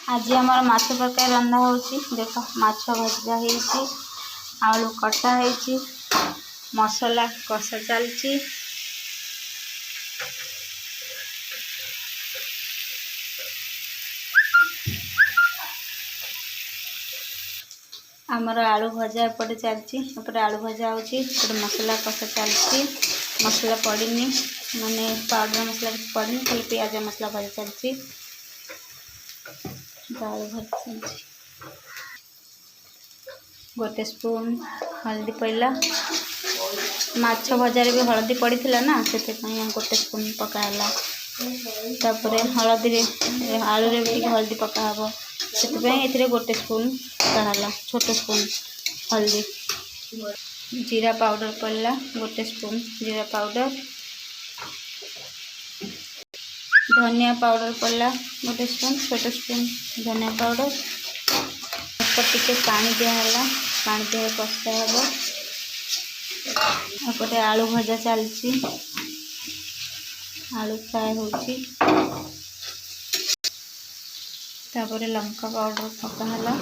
आज आमर माछ तरकारी रंधा होची। देख माछ भजा हो, आलू कटा है, मसला कषा चलती। आमर आलू भजा एपटे चलती, एपटे आलू भजा होची, मसला कषा चलती। मसला पड़नी माने पाउडर मसला पड़नी, खाली प्याज मसला भजा चलती। आलू भजा चलती। गोटे स्पून हल्दी पड़ला। माछ भजार भी हल्दी पड़ता ना, से गोटे स्पून पकाला। तापर हल्दी आलू रे भी हल्दी पकाब, से गोटे स्पून पकाला, छोट स्पून हल्दी। जीरा पाउडर पड़ला, गोटे स्पून जीरा पाउडर। धनिया पाउडर पड़ला, गोटे स्पून, छोट स्पून धनिया पाउडर। टे पानी दिहला, पानी दिह कषा हम। एपटे आलू भजा चलती, आलू फ्राए होची। तापर लंका पाउडर पकाला,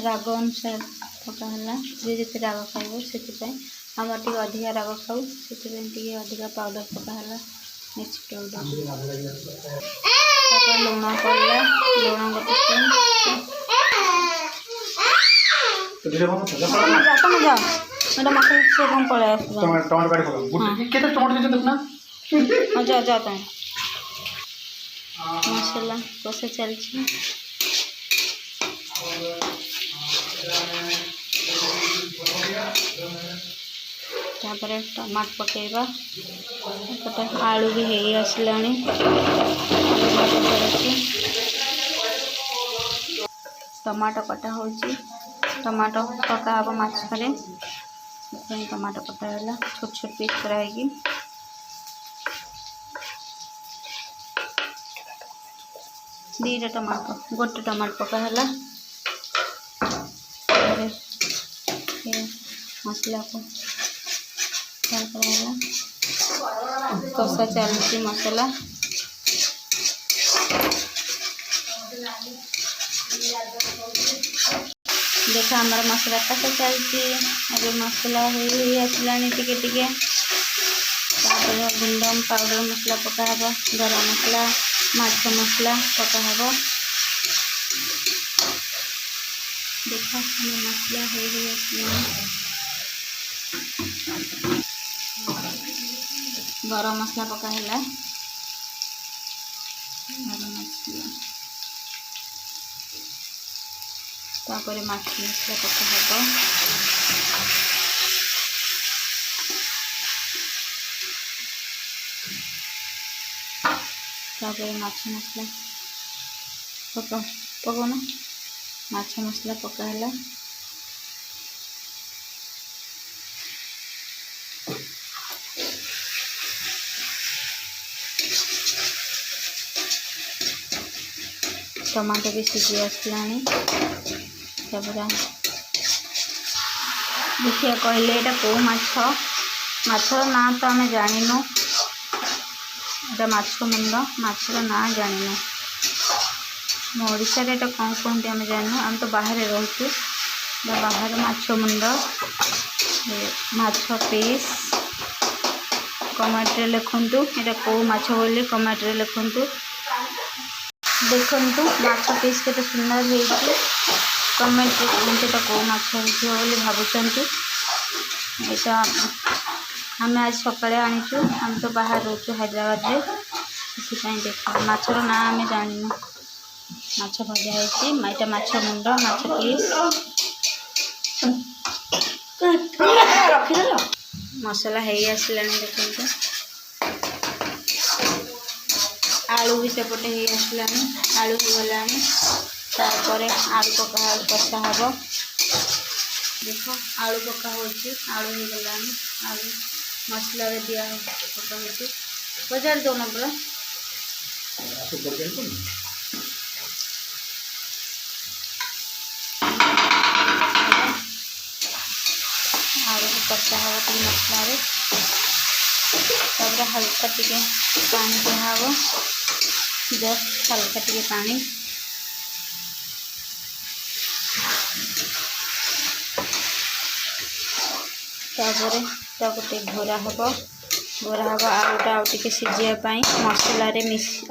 राग अनुसार पकाला। जे जिते राग खाइब से आम टे अधिका राग खाऊ, से अधिका पाउडर पकाला मिर्च पाउडर। लुण पड़ला, लुण गोटे स्पून। तुम जाओ मेरा मत से कम पड़े टमाटो काट पका केते टमाटो दे देखना। हां जा जा तुम। मसाला कषा चलछि। तापर टमाटो पकेबा। एपटे आलू भी हेई आसलानी। टमाटो कटा होची, टमाटो पका हम माछरे। टमाटो कटा है, छोट छोट पीस कराई। दीटा टमाटो, गोटे टमाटो पका है। मसला को कषा चलती मसला। देखा हमारा मसला कषा चलती। अभी मसला आसला टिके गुंड पाउडर मसला पकाब, गरम मसला माछ मसला पकाब। देखा मसला गरम मसला पका है। गरम मसला तापर माछ मसला पका हम। तापर माछ मसला पकाना, माछ मसला पकाला। टमाटो भी सीझी आसलानी। देखिए कहले यहाँ कौ माछर ना तो आम जानिनु। एटा माछ मुंड, माछर ना जानिनु। ओडिशा रे एटा कौन कहते आम जानिनु। आम तो बाहर रोचु, बाहर माछ मुंड, माछ पीस। कमेंट रे लिखंतु एटा कौ माछ बोली, कमेंट रे लिखंतु। देखंतु माछ पीस केते सुंदर हेछि। कमेंट रे कहंतु एटा कौ माछ हेछि बोली भाबुचंती। एटा आम आज सकाଳେ आनीचु, आम तो बाहर रोचु हैदराबाद रे, इसी देख माछर ना आम जानिनु। माछ भजा है, माइटा माछ मुंड, माछ पीस। मसला है आसलानी देखते। आलू भी सेपटे हो आसलानी, आलू हो गलानी। तापर आलू पका कषा हम। देख आलू पका होची, आलू हो गलानी। आलू मसला रे दिया पका होची। बजार दो ना पूरा आलू को कषा हम टी मसला रे। तापर हल्का टिके पानी दिया हम, जस्ट हल्का टिके पानी। तापर गोटे घोरा हम आलूटा आउटे सिझापी मसला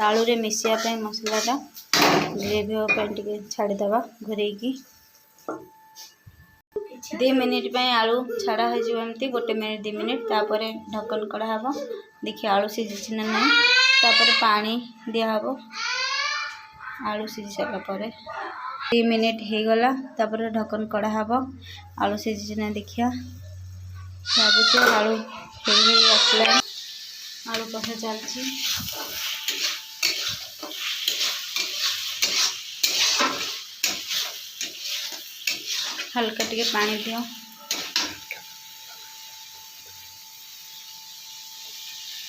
आलू रे मिसापी मसलाटा ग्रेवी होगा छाड़ीद घोरेकी 2 मिनिट आलू छाड़ा होमती 1 मिनिट 2 मिनिट तापर ढक्कन कड़ा हम देखिए आलू सीझी ना ना तापर पानी दिहब आलू सीझी सारापर 2 मिनिट हो गला तापर ढक्कन कड़ा हम आलू सीझी ना देखिया लगुच आलू आसला आलू कषा चलती हल्का टिके पानी दियो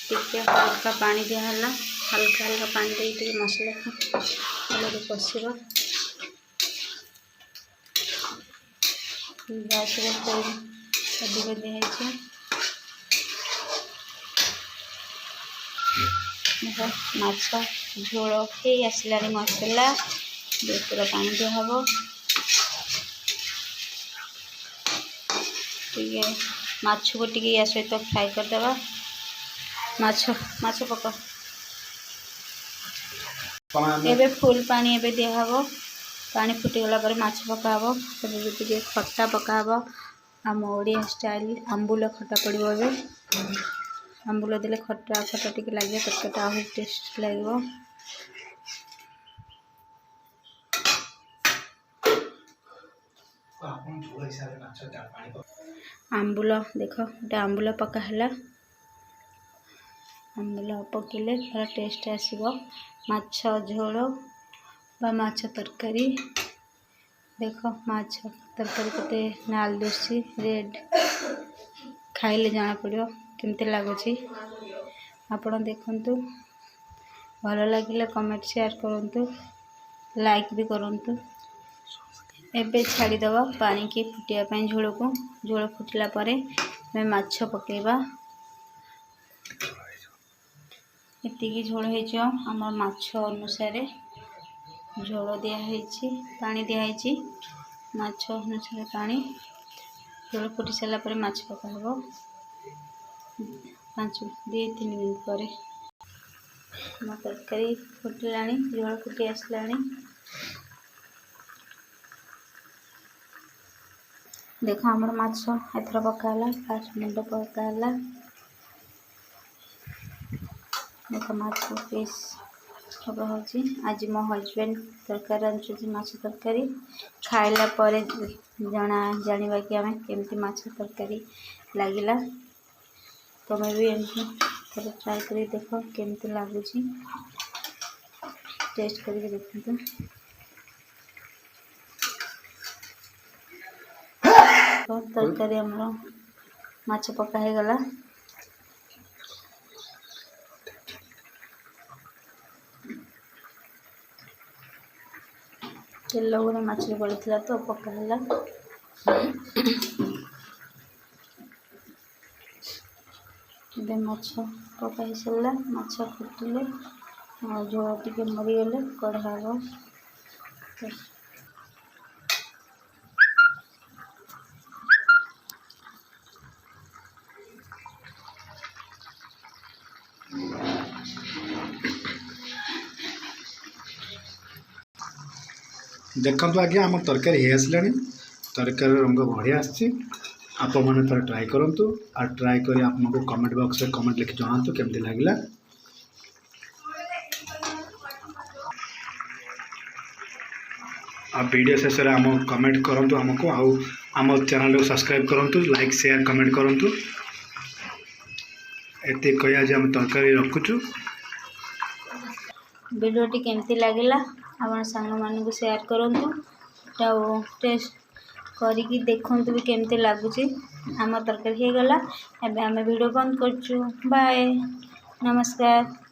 टिके हल्का पानी दिया हल्का हल्का पानी दे मसला को कषिब गैस अधिक दिखाई माछ झोल हो आसला मसला पूरा पानी दिहब टे माछ को टे या सहित फ्राए करदेवा माछ पका एबे फुल पानी एबे दिहब पानी फुटीगला पर माछ पकाब टे खट्टा पकाब आम ओडिया स्टाइल आंबुल खट्टा पड़ो ए आंबुल देले खट्टा खट्टा टे लगे तरकारीटा आहरी टेस्ट लगे आंबुल देख गोटे आंबुल पका है आंबुल पकेले पूरा टेस्ट आसो माछ झोल बा माछ तरकारी देख माछ तरकारी केते नाल दुसी रेड खाइले जाना पड़ो केमती लगुच आपण देखंतु भल लगे कमेंट शेयर करंतु लाइक भी करंतु एबे छाड़ीदब पानी की फुटियापाई झोल को झोल फुटला परे माछ पकेबा एतिकी झोल हो आम माछ अनुसार झोल दिखाई पानी दिखाई माछ अनुसार पानी झोल फुटी सारा पर माछ पकाब 2-3 मिनिट पर तरकारी फुटला झोल फुटी आसला देख आमर माछ एथर पकाला फास्ट मुंड पकाला देख माछ पीस सब हो आज मो हजबैंड तरकारी रांधुची माछ तरकारी खाइला परे जाना कि आम केमती माछ तरकारी लगिला तुम्हें भी एमती थोड़ा ट्राई कर देख केमती लगुच टेस्ट करके देखते तरकारी आमर माछ पका हो गला तेल गुड़ा माछ पड़ता तो पका माछ पका ही सारा माछ फुटिले झोल टे मरीगले कढ़ा हम देखु आज्ञा आम तरकारी हो आसला तरकारी रंग बढ़िया आपण मैंने थोड़ा ट्राए करूँ और ट्राए कर आपको कमेंट बॉक्स में कमेंट लिखि जनातु केमती लगे आ वीडियो शेष में आम कमेंट करूँ आमको आम चैनल को सब्सक्राइब करूँ लाइक शेयर कमेंट करूँ एत कह आज आम तरकारी रखुचु वीडियोटी केमती लगे आप सांग मान शेयर करूँ टेस्ट करिकी देखंतु भी केमती लगुच आम तरकारी हो गला एबे आम वीडियो बंद करचु बाय नमस्कार।